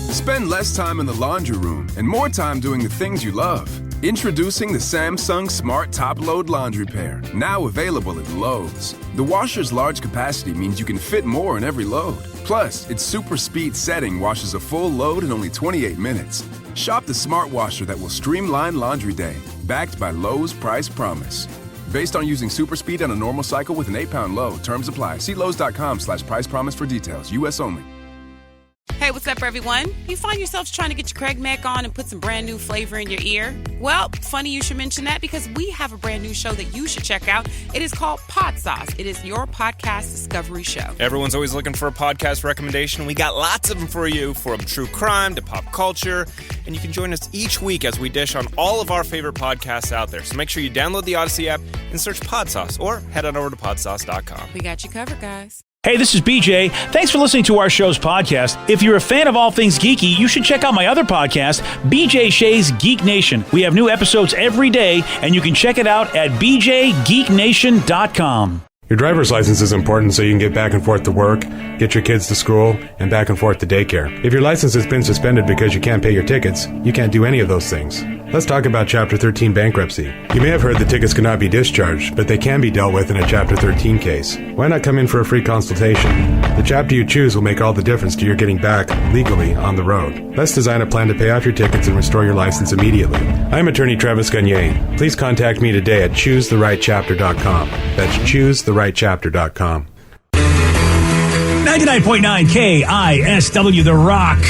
Spend less time in the laundry room and more time doing the things you love. Introducing the Samsung Smart Top Load Laundry Pair, now available at Lowe's. The washer's large capacity means you can fit more in every load. Plus, its super speed setting washes a full load in only 28 minutes. Shop the smart washer that will streamline laundry day, backed by Lowe's Price Promise. Based on using super speed on a normal cycle with an 8-pound load. Terms apply. See Lowe's.com/price promise for details. U.S. only. Hey, what's up, everyone? You find yourselves trying to get your Craig Mac on and put some brand new flavor in your ear? Well, funny you should mention that because we have a brand new show that you should check out. It is called Pod Sauce. It is your podcast discovery show. Everyone's always looking for a podcast recommendation. We got lots of them for you, from true crime to pop culture. And you can join us each week as we dish on all of our favorite podcasts out there. So make sure you download the Odyssey app and search Pod Sauce, or head on over to podsauce.com. We got you covered, guys. Hey, this is BJ. Thanks for listening to our show's podcast. If you're a fan of all things geeky, you should check out my other podcast, BJ Shea's Geek Nation. We have new episodes every day, and you can check it out at bjgeeknation.com. Your driver's license is important so you can get back and forth to work, get your kids to school, and back and forth to daycare. If your license has been suspended because you can't pay your tickets, you can't do any of those things. Let's talk about Chapter 13 bankruptcy. You may have heard the tickets cannot be discharged, but they can be dealt with in a Chapter 13 case. Why not come in for a free consultation? The chapter you choose will make all the difference to your getting back, legally, on the road. Let's design a plan to pay off your tickets and restore your license immediately. I'm attorney Travis Gagne. Please contact me today at ChooseTheRightChapter.com. That's ChooseTheRightChapter.com. 99.9 KISW, The Rock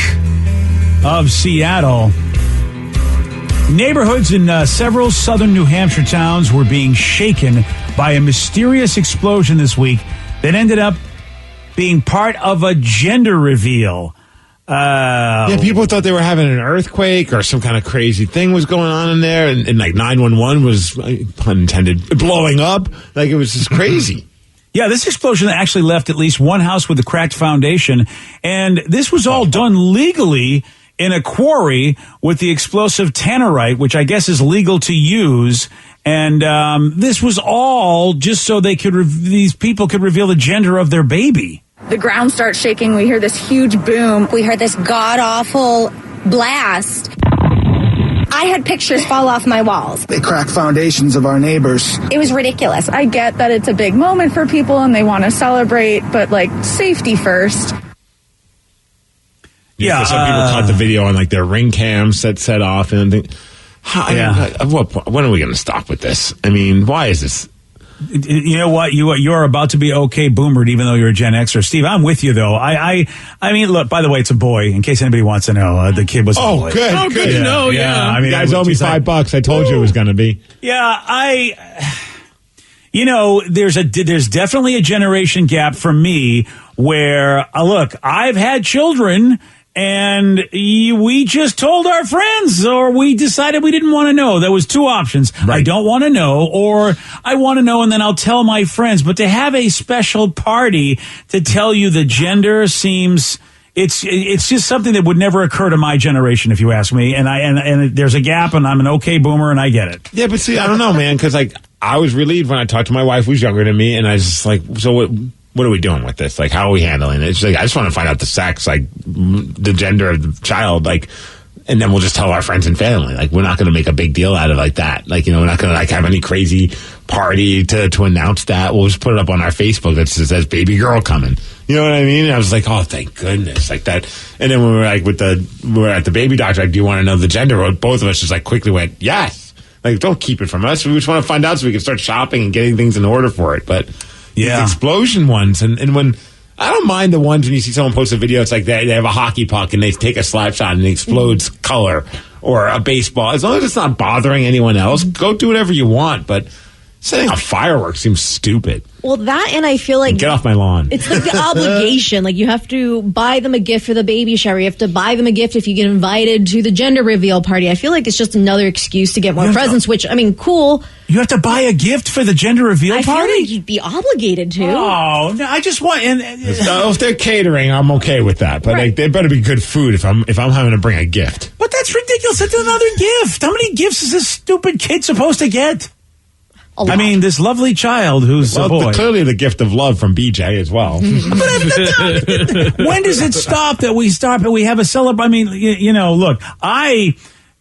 of Seattle. Neighborhoods in several southern New Hampshire towns were being shaken by a mysterious explosion this week that ended up being part of a gender reveal. Yeah, people thought they were having an earthquake or some kind of crazy thing was going on in there, and like 911 was, pun intended, blowing up. Like, it was just crazy. Yeah, this explosion actually left at least one house with a cracked foundation, and this was all done legally in a quarry with the explosive tannerite, which I guess is legal to use. And this was all just so they could these people could reveal the gender of their baby. The ground starts shaking. We hear this huge boom. We heard this god-awful blast. I had pictures fall off my walls. They cracked foundations of our neighbors. It was ridiculous. I get that it's a big moment for people and they want to celebrate, but like safety first. Yeah, some people caught the video on like their Ring cams set off, and think, at what point, when are we going to stop with this? I mean, why is this? You know what? You're about to be okay boomered, even though you're a Gen Xer. Steve, I'm with you though. I mean, look. By the way, it's a boy. In case anybody wants to know, the kid was. Oh, good. Oh, good to know. Yeah. I mean, you guys owe me $5. I told you it was going to be. Yeah, You know, there's definitely a generation gap for me where look, I've had children. And we just told our friends, or we decided we didn't want to know. There was two options. Right. I don't want to know, or I want to know and then I'll tell my friends. But to have a special party to tell you the gender seems, it's just something that would never occur to my generation, if you ask me. And there's a gap, and I'm an okay boomer, and I get it. Yeah, but see, I don't know, man, because like I was relieved when I talked to my wife, who's younger than me, and I was just like, so what are we doing with this? Like, how are we handling it? It's like, I just want to find out the sex, like the gender of the child, like, and then we'll just tell our friends and family. Like, we're not going to make a big deal out of like that. Like, you know, we're not going to like have any crazy party to announce that. We'll just put it up on our Facebook that says baby girl coming. You know what I mean? And I was like, oh, thank goodness, like that. And then when we were like we were at the baby doctor, like, do you want to know the gender? Both of us just like quickly went, yes. Like, don't keep it from us. We just want to find out so we can start shopping and getting things in order for it. But yeah, these explosion ones, and when I don't mind the ones when you see someone post a video, it's like they have a hockey puck and they take a slap shot and it explodes color, or a baseball. As long as it's not bothering anyone else, go do whatever you want. But setting off fireworks seems stupid. Well, that, and I feel like... Get off my lawn. It's like the obligation. Like, you have to buy them a gift for the baby shower. You have to buy them a gift if you get invited to the gender reveal party. I feel like it's just another excuse to get more presents, which, I mean, cool. You have to buy a gift for the gender reveal party? I feel like you'd be obligated to. Oh, no, I just want... if they're catering, I'm okay with that. But like, they better be good food if I'm having to bring a gift. But that's ridiculous. That's another gift. How many gifts is this stupid kid supposed to get? A lot. I mean, this lovely child who's a boy. Clearly the gift of love from BJ as well. When does it stop that we stop and we have a celebration? I mean, look,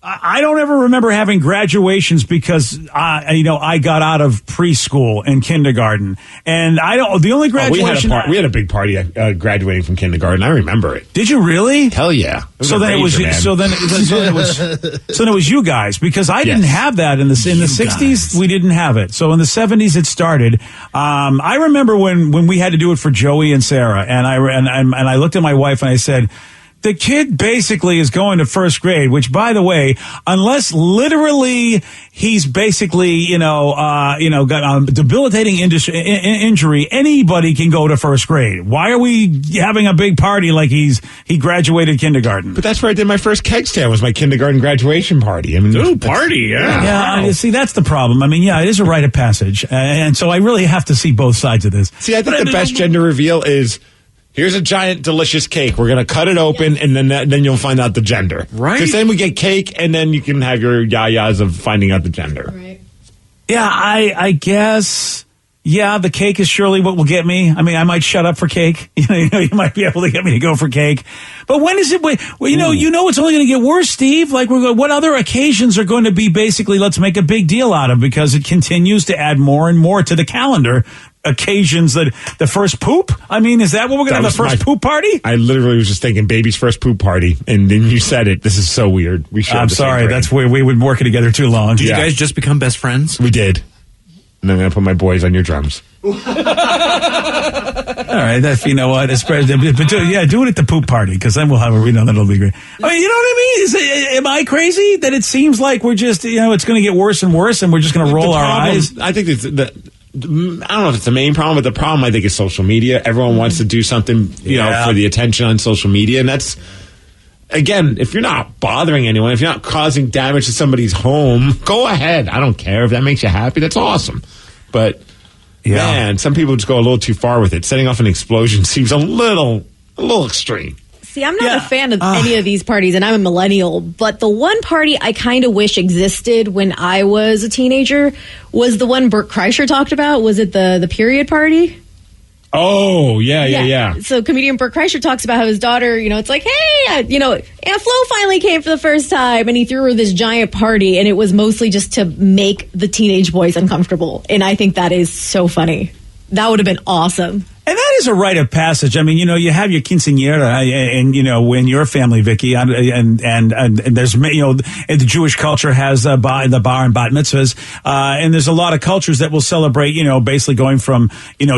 I don't ever remember having graduations because I got out of preschool and kindergarten, and the only graduation we had a big party graduating from kindergarten. I remember it. Did you really? Hell yeah! So then it was you guys, because I didn't have that in the 60s. We didn't have it. So in the 70s it started. I remember when we had to do it for Joey and Sarah, and I looked at my wife and I said, the kid basically is going to first grade, which, by the way, unless literally he's basically, got a debilitating injury, anybody can go to first grade. Why are we having a big party like he graduated kindergarten? But that's where I did my first keg stand, was my kindergarten graduation party. I mean, party, yeah. Yeah, see, that's the problem. I mean, yeah, it is a rite of passage. And so I really have to see both sides of this. See, I think the best gender reveal is, here's a giant, delicious cake. We're going to cut it open, and then you'll find out the gender. Right. Because then we get cake, and then you can have your yayas of finding out the gender. Right. Yeah, I guess. Yeah, the cake is surely what will get me. I mean, I might shut up for cake. You might be able to get me to go for cake. But when is it? Well, it's only going to get worse, Steve. Like, what other occasions are going to be basically, let's make a big deal out of, because it continues to add more and more to the calendar. Occasions that the first poop? I mean, is that what we're going to have, the first poop party? I literally was just thinking baby's first poop party, and then you said it. This is so weird. I'm sorry. That's where we would work together too long. Did you guys just become best friends? We did. And I'm going to put my boys on your drums. All right, you know what? Do it at the poop party, because then we'll have that'll be great. I mean, you know what I mean? Am I crazy that it seems like we're just, it's going to get worse and worse, and we're just going to roll our eyes? I think I don't know if it's the main problem, but the problem, I think, is social media. Everyone wants to do something, for the attention on social media. And that's, again, if you're not bothering anyone, if you're not causing damage to somebody's home, go ahead. I don't care if that makes you happy. That's awesome. But, man, some people just go a little too far with it. Setting off an explosion seems a little extreme. See, I'm not a fan of any of these parties, and I'm a millennial, but the one party I kind of wish existed when I was a teenager was the one Bert Kreischer talked about. Was it the period party? Oh, yeah. So comedian Bert Kreischer talks about how his daughter, it's like, hey, Aunt Flo finally came for the first time, and he threw her this giant party, and it was mostly just to make the teenage boys uncomfortable. And I think that is so funny. That would have been awesome. And that is a rite of passage. I mean, you have your quinceañera, and in your family, Vicky, and there's, the Jewish culture has the bar and bat mitzvahs, and there's a lot of cultures that will celebrate, basically going from,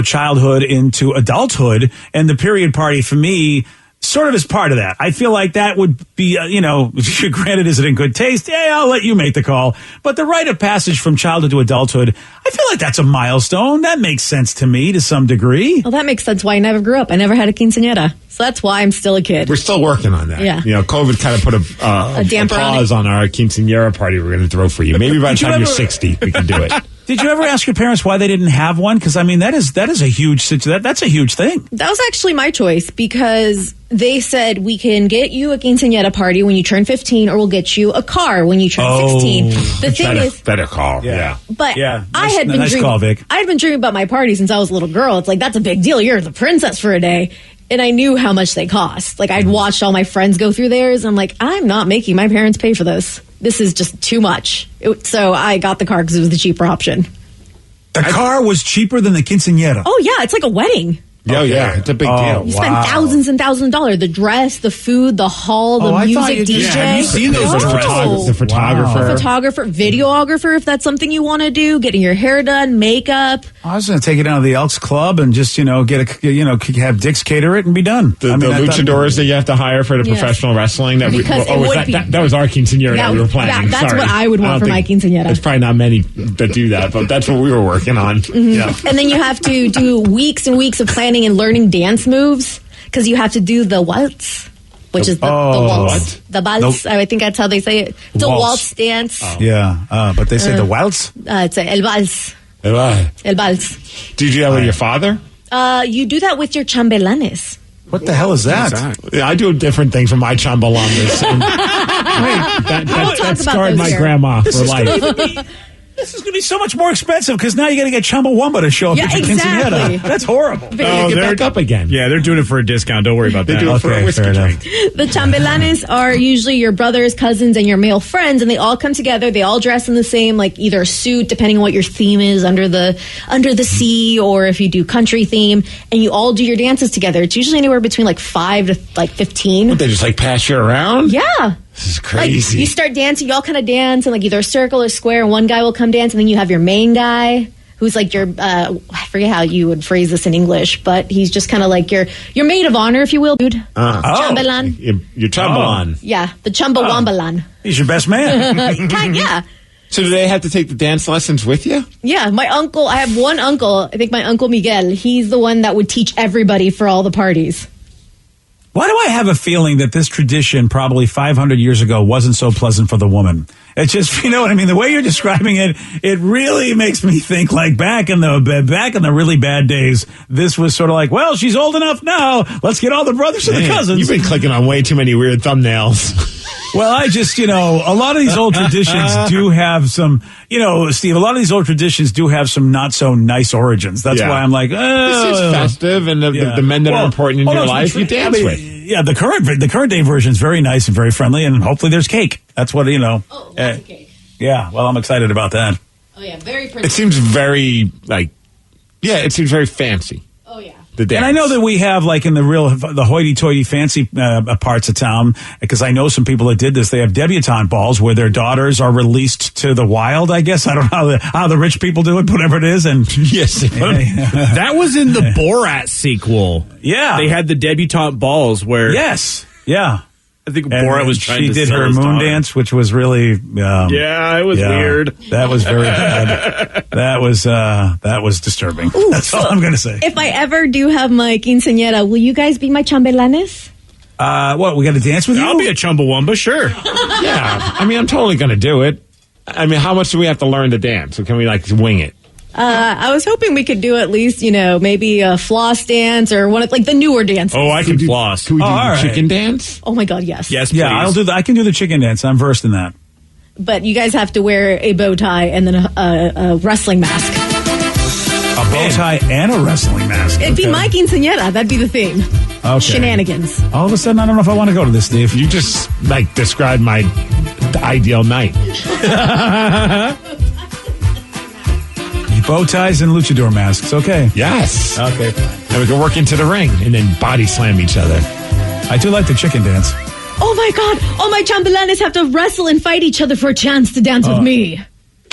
childhood into adulthood, and the period party for me sort of is part of that. I feel like that would be, granted, is it in good taste? Yeah, I'll let you make the call. But the rite of passage from childhood to adulthood, I feel like that's a milestone. That makes sense to me to some degree. Well, that makes sense why I never grew up. I never had a quinceañera. So that's why I'm still a kid. We're still working on that. Yeah. COVID kind of put a pause on our quinceañera party we're going to throw for you. Maybe by the time you're 60, we can do it. Did you ever ask your parents why they didn't have one? Because, I mean, that is a huge that's a huge thing. That was actually my choice, because they said, we can get you a quinceañera party when you turn 15, or we'll get you a car when you turn 16. The thing is, better call. Yeah. But I had been dreaming about my party since I was a little girl. It's like, that's a big deal. You're the princess for a day. And I knew how much they cost. Like, I'd watched all my friends go through theirs. And I'm like, I'm not making my parents pay for this. This is just too much. So I got the car because it was the cheaper option. The car was cheaper than the quinceañera? Oh, yeah. It's like a wedding. Oh, yeah. It's a big deal. You spend thousands and thousands of dollars. The dress, the food, the hall, the music, DJ. Yeah, have you seen those? The photographer. The photographer, videographer, if that's something you want to do. Getting your hair done, makeup. I was going to take it down to the Elks Club and just, have Dick's cater it and be done. The luchadors that you have to hire for the professional wrestling. That was our quinceañera that we were planning. That's what I would want for my quinceañera. There's probably not many that do that, but that's what we were working on. Mm-hmm. Yeah. And then you have to do weeks and weeks of planning and learning dance moves, because you have to do the waltz, which is the waltz. The waltz. I think that's how they say it. It's a waltz dance. Oh. Yeah, but they say the waltz? It's el vals. El vals. Did you do that with your father? You do that with your chambelanes. What the hell is that? I do different things from my chambelanes. That scarred my grandma for life. This is going to be so much more expensive because now you got to get Chumbawamba to show up at your quinceañera. That's horrible. Get back up again. Yeah, they're doing it for a discount. Don't worry about that. They do it for a whiskey drink. The chambelanes are usually your brothers, cousins, and your male friends, and they all come together. They all dress in the same, like either suit, depending on what your theme is, under the sea, or if you do country theme, and you all do your dances together. It's usually anywhere between like 5 to like 15. What, they just like pass you around? Yeah. This is crazy. Like, you start dancing, you all kind of dance in like either a circle or square, and one guy will come dance, and then you have your main guy who's like your, I forget how you would phrase this in English, but he's just kind of like your maid of honor, if you will, dude. Chambelan. Your chambelan. Yeah, the Chumbawambalan. He's your best man. Yeah. So do they have to take the dance lessons with you? Yeah, my uncle, I have one uncle, I think my Uncle Miguel, he's the one that would teach everybody for all the parties. Why do I have a feeling that this tradition probably 500 years ago wasn't so pleasant for the woman? It's just, you know what I mean? The way you're describing it, it really makes me think like back in the really bad days, this was sort of like, well, she's old enough now. Let's get all the brothers and the cousins. You've been clicking on way too many weird thumbnails. Well, I just, a lot of these old traditions do have some, Steve, a lot of these old traditions do have some not so nice origins. That's why I'm like, this is festive, and the men that are important in your life, you dance with. Yeah, the current day version is very nice and very friendly, and hopefully there's cake. That's what, Oh, lots of cake. Yeah, well, I'm excited about that. Oh, yeah, very pretty. It seems very, it seems very fancy. Oh, yeah. And I know that we have, like, in the hoity-toity fancy parts of town, because I know some people that did this, they have debutante balls where their daughters are released to the wild, I guess. I don't know how the rich people do it, whatever it is. And yes, that was in the Borat sequel. Yeah. They had the debutante balls where... Yes, yeah. I think Borat was trying to She did sell her his moon daughter. dance, which was really... it was weird. That was very bad. That was disturbing. Ooh, That's all I'm going to say. If I ever do have my quinceañera, will you guys be my chambelanes? What, we got to dance with you? I'll be a Chumbawamba, sure. Yeah. I mean, I'm totally going to do it. I mean, how much do we have to learn to dance? Or can we, wing it? I was hoping we could do at least, maybe a floss dance or one of the newer dances. Oh, I can floss. Can we do the right. chicken dance? Oh my God, yes. Yes, please. Yeah, I'll do that. I can do the chicken dance. I'm versed in that. But you guys have to wear a bow tie and then a wrestling mask. A bow tie and a wrestling mask. It'd be my quinceañera. That'd be the theme. Okay. Shenanigans. All of a sudden, I don't know if I want to go to this, Steve. You just, described my ideal night. Bow ties and luchador masks. Okay. Yes. Okay. And we can work into the ring and then body slam each other. I do like the chicken dance. Oh my God. All my chambelanes have to wrestle and fight each other for a chance to dance with me.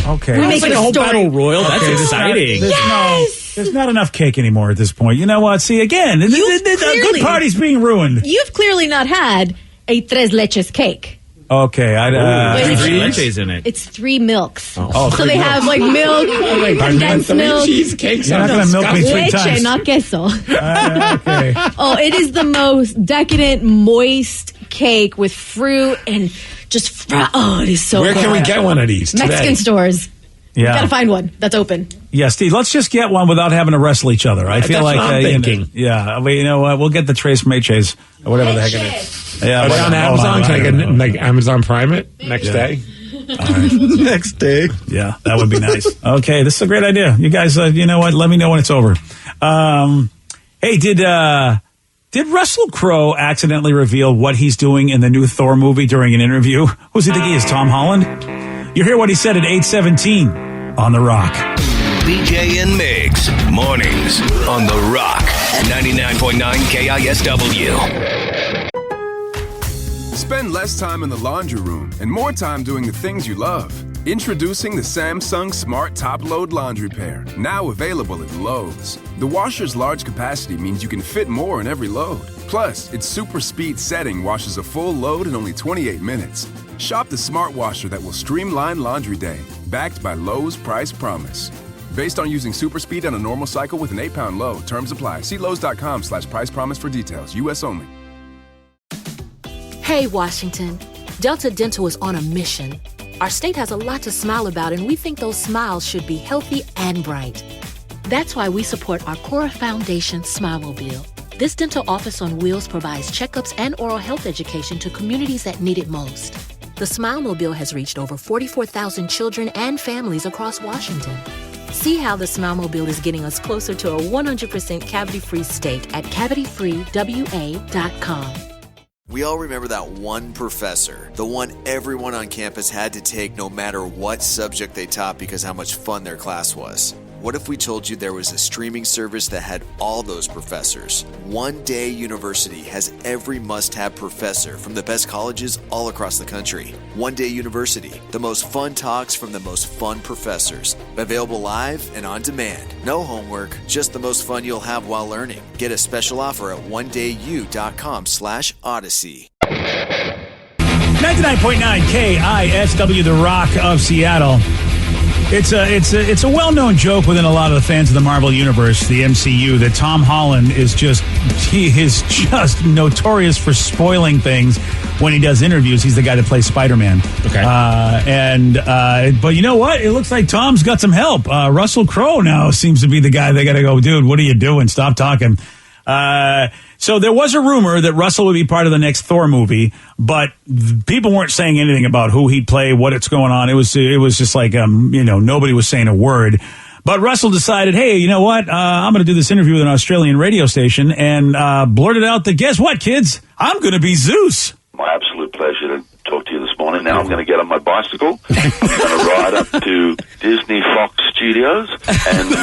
Okay. We It's make like it a whole story. battle royal. That's exciting. There's not enough cake anymore at this point. You know what? See, again, a good party's being ruined. You've clearly not had a tres leches cake. Okay. Wait, Three leches in it. It's 3 milks. Oh, So they have milk, condensed milk. Cheesecakes. You're not going to milk me 3 Leche, times. not queso. Okay. Oh, it is the most decadent, moist cake with fruit and just, it is so Where good. can we get one of these today? Mexican stores. Yeah. Gotta find one that's open. Yeah, Steve, let's just get one without having to wrestle each other. I feel that's like what I'm thinking. you know what? We'll get the Tres Meches or whatever the heck it is. Yeah, Are they on Amazon? Can I get Amazon Prime it next day? All right. Next day. Yeah, that would be nice. Okay, this is a great idea. You guys, you know what? Let me know when it's over. Hey, did Russell Crowe accidentally reveal what he's doing in the new Thor movie during an interview? Who's he think he is, Tom Holland? You hear what he said at 8:17 on The Rock. BJ and Migs, mornings on The Rock, 99.9 KISW. Spend less time in the laundry room and more time doing the things you love. Introducing the Samsung Smart Top Load Laundry Pair, now available at Lowe's. The washer's large capacity means you can fit more in every load. Plus, its super speed setting washes a full load in only 28 minutes. Shop the smart washer that will streamline laundry day, backed by Lowe's Price Promise. Based on using super speed on a normal cycle with an 8-pound load. Terms apply. See Lowe's.com/price promise for details. U.S. only. Hey, Washington. Delta Dental is on a mission. Our state has a lot to smile about, and we think those smiles should be healthy and bright. That's why we support our Cora Foundation Smilemobile. This dental office on wheels provides checkups and oral health education to communities that need it most. The Smilemobile has reached over 44,000 children and families across Washington. See how the Smilemobile is getting us closer to a 100% cavity-free state at cavityfreewa.com. We all remember that one professor, the one everyone on campus had to take no matter what subject they taught because how much fun their class was. What if we told you there was a streaming service that had all those professors? One Day University has every must-have professor from the best colleges all across the country. One Day University, the most fun talks from the most fun professors. Available live and on demand. No homework, just the most fun you'll have while learning. Get a special offer at ondayu.com/Odyssey. 99.9 KISW, The Rock of Seattle. It's a well-known joke within a lot of the fans of the Marvel Universe, the MCU, that Tom Holland is just notorious for spoiling things when he does interviews. He's the guy that plays Spider-Man. Okay. But you know what? It looks like Tom's got some help. Russell Crowe now seems to be the guy they got to go, dude, what are you doing? Stop talking. So there was a rumor that Russell would be part of the next Thor movie, but people weren't saying anything about who he'd play, what it's going on. It was just like, nobody was saying a word. But Russell decided, hey, you know what? I'm going to do this interview with an Australian radio station and blurted out that, guess what, kids? I'm going to be Zeus. My absolute pleasure to talk to you this morning. Now I'm going to get on my bicycle. I'm going to ride up to Disney Fox Studios, and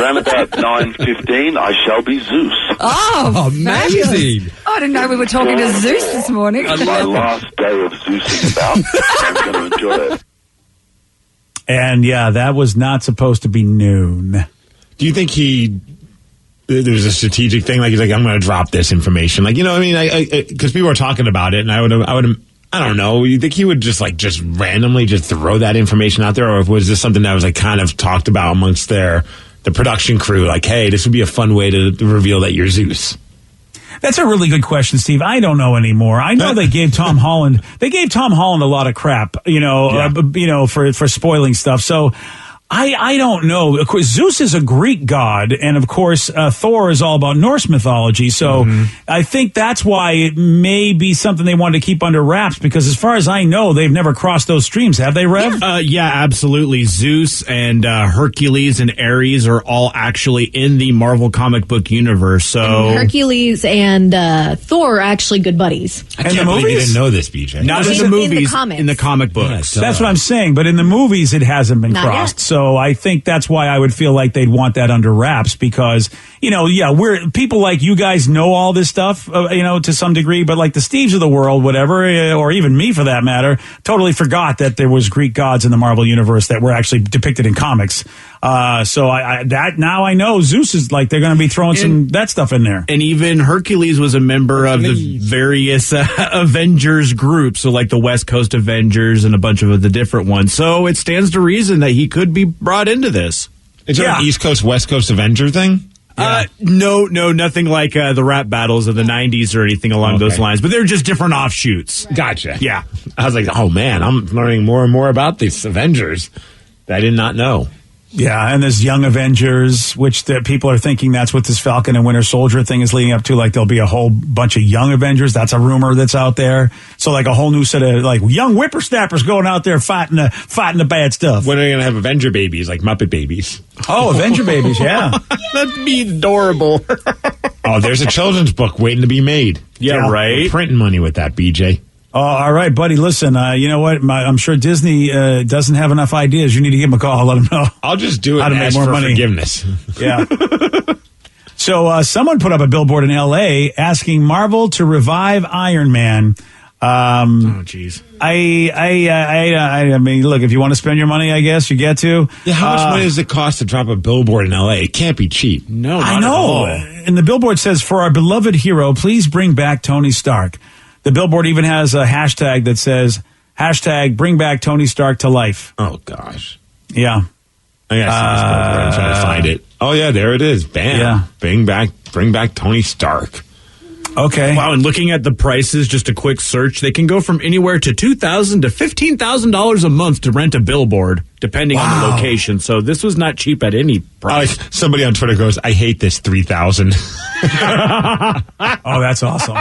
around about 9:15, I shall be Zeus. Oh, amazing! I didn't know we were talking to Zeus this morning. It's my last day of Zeusing about. I'm going to enjoy it. And yeah, that was not supposed to be noon. Do you think there's a strategic thing? Like, he's like, I'm going to drop this information. Like, you know what I mean? Because people were talking about it, and I don't know. You think he would just randomly just throw that information out there? Or was this something that was kind of talked about amongst the production crew? Like, hey, this would be a fun way to reveal that you're Zeus. That's a really good question, Steve. I don't know anymore. I know they gave Tom Holland a lot of crap, for spoiling stuff. So I don't know. Of course, Zeus is a Greek god, and of course, Thor is all about Norse mythology. So I think that's why it may be something they wanted to keep under wraps, because as far as I know, they've never crossed those streams, have they, Rev? Yeah, absolutely. Zeus and Hercules and Ares are all actually in the Marvel comic book universe. So and Hercules and Thor are actually good buddies. I can't believe you didn't know this, BJ. Not in the movies, in the comic books. That's what I'm saying. But in the movies, it hasn't been crossed. Yet. So I think that's why I would feel like they'd want that under wraps, because, we're people like you guys know all this stuff, to some degree, but like the Steves of the world, whatever, or even me for that matter, totally forgot that there was Greek gods in the Marvel universe that were actually depicted in comics. So now I know Zeus is they're going to be throwing that stuff in there. And even Hercules was a member of the various Avengers groups, so like the West Coast Avengers and a bunch of the different ones. So it stands to reason that he could be brought into this. Is there an East Coast, West Coast Avenger thing? No, nothing like the rap battles of the 90s or anything along those lines, but they're just different offshoots. Gotcha. Yeah. I was like, oh man, I'm learning more and more about these Avengers that I did not know. Yeah, and there's Young Avengers, which people are thinking that's what this Falcon and Winter Soldier thing is leading up to. Like, there'll be a whole bunch of Young Avengers. That's a rumor that's out there. So, like, a whole new set of, young whippersnappers going out there fighting the bad stuff. When are they going to have Avenger babies, like Muppet babies? Oh, Avenger babies, yeah. That'd be adorable. Oh, there's a children's book waiting to be made. Yeah, right? We're printing money with that, BJ. Oh, all right, buddy. Listen, you know what? I'm sure Disney doesn't have enough ideas. You need to give them a call. Let them know. I'll just do it and ask for forgiveness. Yeah. So someone put up a billboard in L.A. asking Marvel to revive Iron Man. Oh, jeez. I mean, look, if you want to spend your money, I guess you get to. Yeah, how much money does it cost to drop a billboard in L.A.? It can't be cheap. No, I know. At all. And the billboard says, "For our beloved hero, please bring back Tony Stark." The billboard even has a hashtag that says, #bring back Tony Stark to life. Oh, gosh. Yeah. I gotta see this billboard. I'm trying to find it. Oh, yeah, there it is. Bam. Yeah. Bring back Tony Stark. Okay. Wow, and looking at the prices, just a quick search, they can go from anywhere to $2,000 to $15,000 a month to rent a billboard, depending on the location. So this was not cheap at any price. Somebody on Twitter goes, I hate this $3,000. Oh, that's awesome.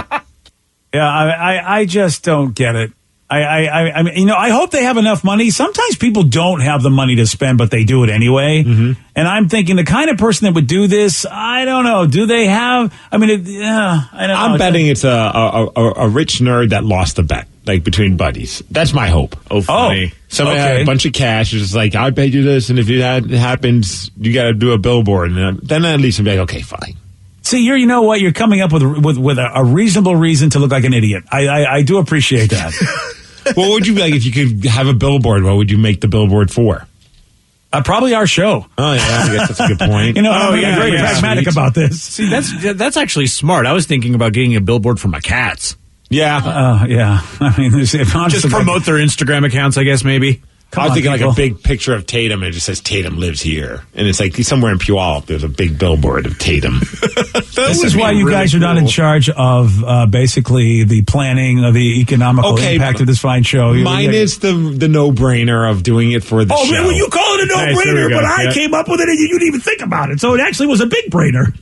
Yeah, I just don't get it. I mean, I hope they have enough money. Sometimes people don't have the money to spend, but they do it anyway. Mm-hmm. And I'm thinking the kind of person that would do this, I don't know. Do they have? I mean, I don't know. I'm betting it's a rich nerd that lost the bet, like between buddies. That's my hope. Oh, funny. Somebody had a bunch of cash. It's just like, I paid you this, and if it happens, you got to do a billboard. And then at least I'm like, okay, fine. See, you know what? You're coming up with a reasonable reason to look like an idiot. I do appreciate that. What would you like if you could have a billboard? What would you make the billboard for? Probably our show. Oh, yeah, I guess that's a good point. I'm very pragmatic about this. See, that's actually smart. I was thinking about getting a billboard for my cats. Yeah. Yeah. I mean, just promote their Instagram accounts, I guess, maybe. I was thinking like a big picture of Tatum, and it just says Tatum lives here. And it's like somewhere in Puyallup, there's a big billboard of Tatum. This is why you guys are not in charge of basically the planning of the economical impact of this fine show. Mine is the no-brainer of doing it for the show. Oh, man, well, you call it a no-brainer, but I came up with it and you didn't even think about it. So it actually was a big brainer.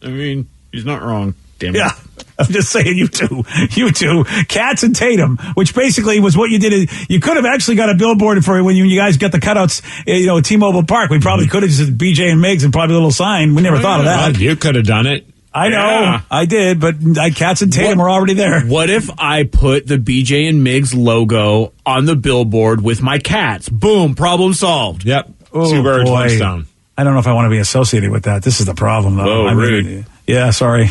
I mean, he's not wrong. Damn it. Yeah. I'm just saying, you two, Cats and Tatum, which basically was what you did. You could have actually got a billboard for when you guys got the cutouts, at T-Mobile Park. We probably could have just BJ and Migs and probably a little sign. We never thought of that. You could have done it. I know, I did, but Cats and Tatum were already there. What if I put the BJ and Migs logo on the billboard with my cats? Boom, problem solved. Yep. Oh, 2 birds, boy. 1 stone. I don't know if I want to be associated with that. This is the problem, though. Oh, rude. Yeah, sorry.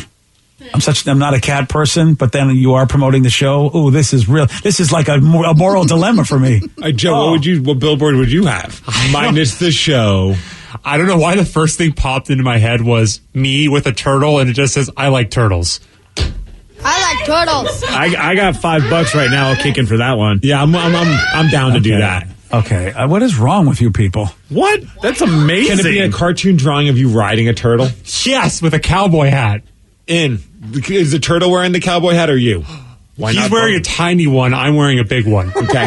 I'm not a cat person, but then you are promoting the show. Oh, this is real. This is like a moral dilemma for me. Joe, what billboard would you have? Minus the show. I don't know why the first thing popped into my head was me with a turtle, and it just says, I like turtles. I like turtles. I got $5 right now kicking for that one. Yeah, I'm down to do that. Okay, what is wrong with you people? What? That's amazing. Can it be a cartoon drawing of you riding a turtle? Yes, with a cowboy hat. Is the turtle wearing the cowboy hat or you? He's wearing a tiny one. I'm wearing a big one. Okay.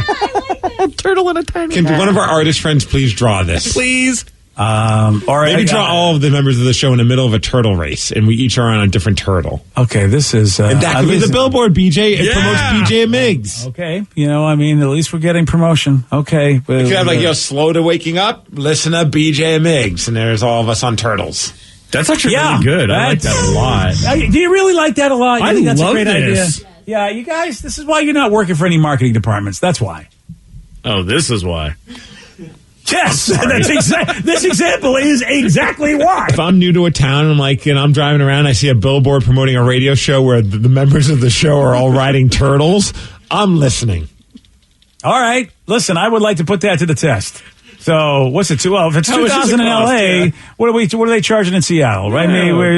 A turtle and a tiny Can one of our artist friends please draw this? Please. All right. Maybe draw all of the members of the show in the middle of a turtle race, and we each are on a different turtle. Okay, this is... and that could be the billboard, BJ. It promotes BJ and Migs. Okay, at least we're getting promotion. Okay. You could have slow to waking up, listen to BJ and Migs, and there's all of us on turtles. That's actually really good. I like that a lot. Do you really like that a lot? You think that's love a great this. idea? Yeah, you guys, this is why you're not working for any marketing departments. That's why. Oh, this is why. Yes, this example is exactly why. If I'm new to a town and I'm driving around, I see a billboard promoting a radio show where the members of the show are all riding turtles, I'm listening. All right. Listen, I would like to put that to the test. So what's it? If it's 2,000 in LA, what are they charging in Seattle? Right?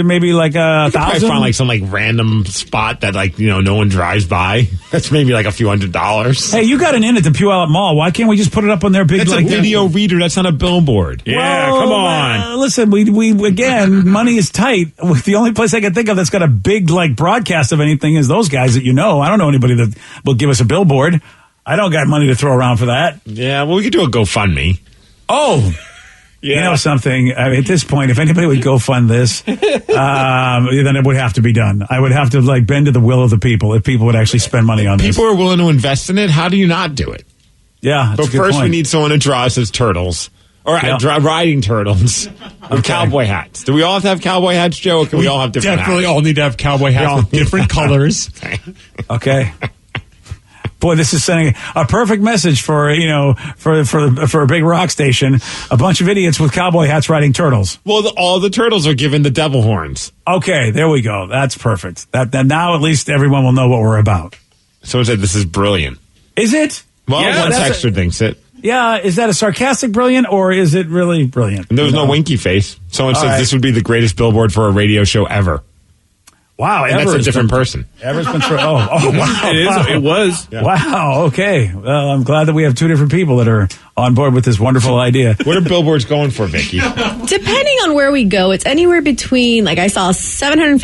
Maybe like 1,000. Find some random spot that no one drives by. That's maybe a few $100s. Hey, you got an in at the Puyallup Mall. Why can't we just put it up on their big? That's a video reader. That's not a billboard. Yeah, come on. Listen, we again, money is tight. The only place I can think of that's got a big broadcast of anything is those guys that I don't know anybody that will give us a billboard. I don't got money to throw around for that. Yeah, well, we could do a GoFundMe. Oh, yeah. You know something? At this point, if anybody would go fund this, then it would have to be done. I would have to bend to the will of the people if people would actually spend money on this. People are willing to invest in it. How do you not do it? Yeah, but first we need someone to draw us as turtles. Or riding turtles with cowboy hats. Do we all have to have cowboy hats, Joe, or can we all have different hats? Definitely all need to have cowboy hats with different colors. Okay. Boy, this is sending a perfect message for a big rock station. A bunch of idiots with cowboy hats riding turtles. Well, all the turtles are given the devil horns. Okay, there we go. That's perfect. That now at least everyone will know what we're about. Someone said this is brilliant. Is it? Well, one texter thinks it. Yeah, is that a sarcastic brilliant or is it really brilliant? And there was no winky face. Someone says this would be the greatest billboard for a radio show ever. Wow, and that's a different person. Ever's been through. Oh, wow! It was. Yeah. Wow. Okay. Well, I'm glad that we have two different people that are on board with this wonderful idea. What are billboards going for, Vicky? Depending on where we go, it's anywhere between I saw $750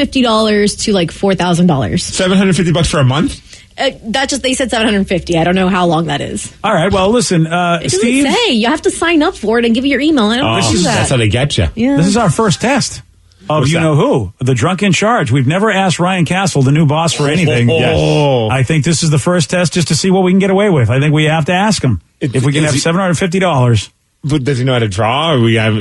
to $4,000. $750 for a month? They said $750. I don't know how long that is. All right. Well, listen, Steve. Say you have to sign up for it and give your email. I don't know. That's how they get you. Yeah. This is our first test. of who, the drunk in charge. We've never asked Ryan Castle, the new boss, for anything. Yes. I think this is the first test just to see what we can get away with. I think we have to ask him if we can have $750. But does he know how to draw? Or we have.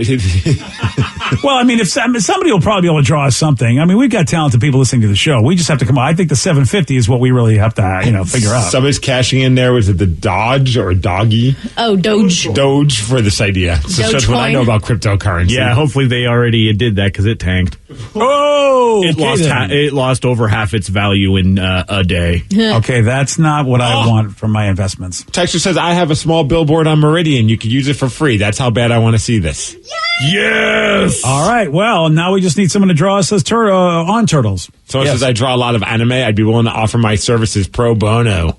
Well, I mean, if somebody will probably be able to draw us something. I mean, we've got talented people listening to the show. We just have to come on. I think the $750 is what we really have to, figure out. Somebody's cashing in there. Was it the Dodge or Doggy? Oh, Doge. Doge for this idea. So that's what I know about cryptocurrency. Yeah, hopefully they already did that because it tanked. Oh, it lost over half its value in a day. Okay, that's not what I want from my investments. Texter says, I have a small billboard on Meridian. You could use it for free. That's how bad I want to see this. Yes! All right, well, now we just need someone to draw us as on turtles. So since I draw a lot of anime, I'd be willing to offer my services pro bono.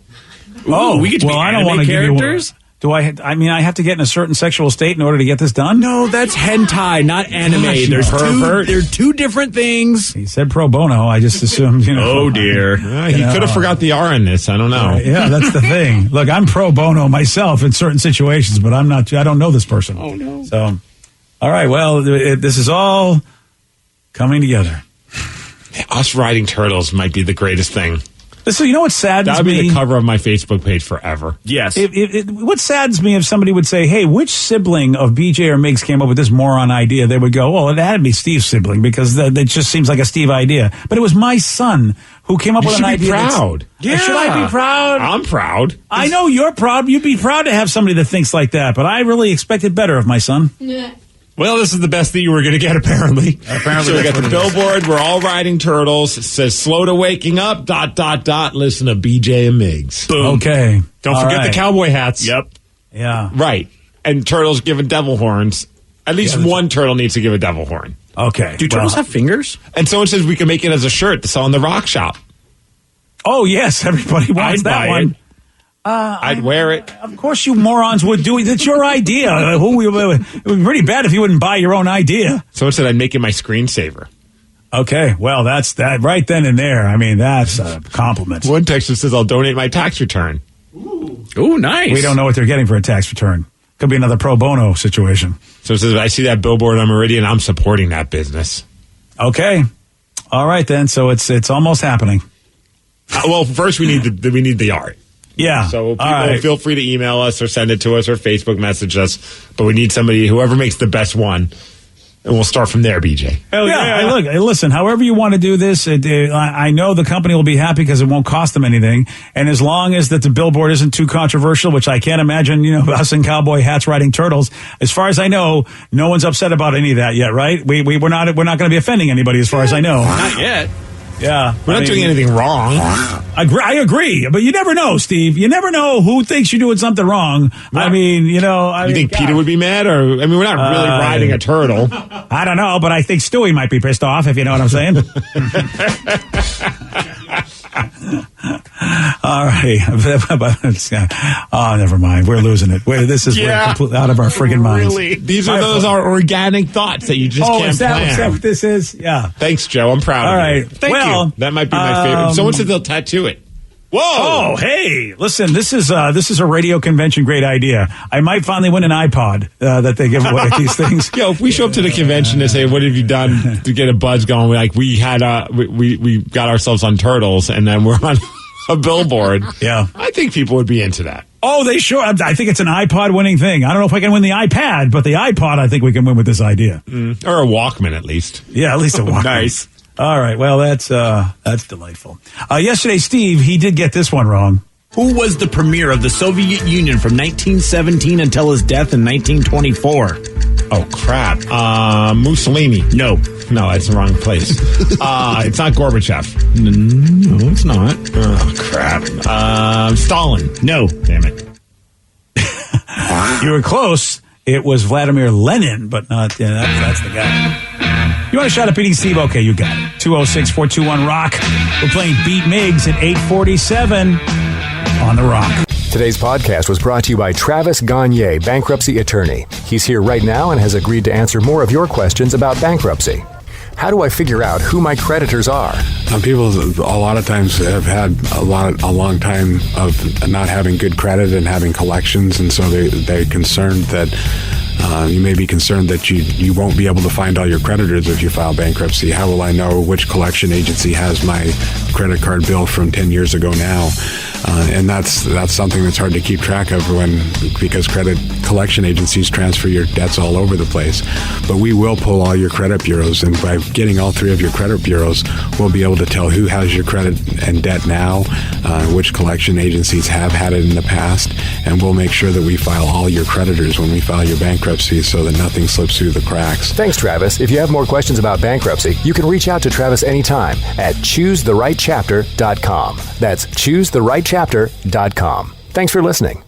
Ooh, we get to be I don't want to characters? Give you do I mean, I have to get in a certain sexual state in order to get this done? No, that's hentai, not anime. They're two different things. He said pro bono. I just assumed, Oh, dear. He could have forgot the R in this. I don't know. Yeah, that's the thing. Look, I'm pro bono myself in certain situations, but I don't know this person. Oh, no. So, all right, well, this is all coming together. Us riding turtles might be the greatest thing. So you know what saddens me? That would be the cover of my Facebook page forever. Yes. What saddens me if somebody would say, hey, which sibling of BJ or Miggs came up with this moron idea? They would go, well, it had to be Steve's sibling because that just seems like a Steve idea. But it was my son who came up with an idea. You should be proud. Yeah. Should I be proud? I'm proud. I know you're proud. You'd be proud to have somebody that thinks like that. But I really expected better of my son. Yeah. Well, this is the best that you were going to get, apparently. Apparently, so we got the billboard. We're all riding turtles. It says, slow to waking up, ... Listen to BJ and Miggs. Boom. Okay. Don't forget the cowboy hats. Yep. Yeah. Right. And turtles giving devil horns. At least one turtle needs to give a devil horn. Okay. Do turtles have fingers? And someone says we can make it as a shirt to sell in the rock shop. Oh, yes. Everybody wants that one. I'd wear it. Of course you morons would do it. It's your idea. It would be pretty bad if you wouldn't buy your own idea. Someone said I'd make it my screensaver. Okay, well, that's that right then and there. I mean, that's a compliment. One texter says I'll donate my tax return. Ooh, nice. We don't know what they're getting for a tax return. Could be another pro bono situation. So it says, I see that billboard on Meridian, I'm supporting that business. Okay. All right, then. So it's almost happening. Well, first we need the art. Yeah. So people feel free to email us or send it to us or Facebook message us. But we need somebody, whoever makes the best one. And we'll start from there, BJ. Hell yeah. Look, listen, however you want to do this, I know the company will be happy because it won't cost them anything. And as long as that the billboard isn't too controversial, which I can't imagine, us in cowboy hats riding turtles. As far as I know, no one's upset about any of that yet, right? We're not going to be offending anybody as far as I know. Not yet. Yeah. We're not doing anything wrong. I agree. But you never know, Steve. You never know who thinks you're doing something wrong. I mean, you think Peter would be mad? Or we're not really riding a turtle. I don't know, but I think Stewie might be pissed off, if you know what I'm saying. All right. Oh, never mind. We're losing it. This is completely out of our friggin' minds. Really? These are organic thoughts that you just can't plan. Is that what this is? Yeah. Thanks, Joe. I'm proud of you. Thank you. That might be my favorite. Someone said they'll tattoo it. Whoa! Oh, hey! Listen, this is a radio convention great idea. I might finally win an iPod that they give away at these things. Yo, if we show up to the convention and say, "What have you done to get a buzz going?" We got ourselves on turtles, and then we're on a billboard. Yeah, I think people would be into that. Oh, they sure. I think it's an iPod winning thing. I don't know if I can win the iPad, but the iPod, I think we can win with this idea, or a Walkman at least. Yeah, at least a Walkman. Nice. All right, well, that's delightful. Yesterday, Steve, he did get this one wrong. Who was the premier of the Soviet Union from 1917 until his death in 1924? Oh, crap. Mussolini. No, that's the wrong place. It's not Gorbachev. No, it's not. Oh, crap. Stalin. No. Damn it. You were close. It was Vladimir Lenin, but not. That's the guy. You want a shot at beating Steve? Okay, you got it. 206-421-ROCK. We're playing Beat Miggs at 8:47 on The Rock. Today's podcast was brought to you by Travis Gagne, bankruptcy attorney. He's here right now and has agreed to answer more of your questions about bankruptcy. How do I figure out who my creditors are? People a lot of times have had a long time of not having good credit and having collections, and so they're concerned that You may be concerned that you won't be able to find all your creditors if you file bankruptcy. How will I know which collection agency has my credit card bill from 10 years ago now? And that's something that's hard to keep track of because credit collection agencies transfer your debts all over the place. But we will pull all your credit bureaus, and by getting all 3 of your credit bureaus, we'll be able to tell who has your credit and debt now, which collection agencies have had it in the past, and we'll make sure that we file all your creditors when we file your bankruptcy so that nothing slips through the cracks. Thanks, Travis. If you have more questions about bankruptcy, you can reach out to Travis anytime at choosetherightchapter.com. That's choosetherightchapter.com. Thanks for listening.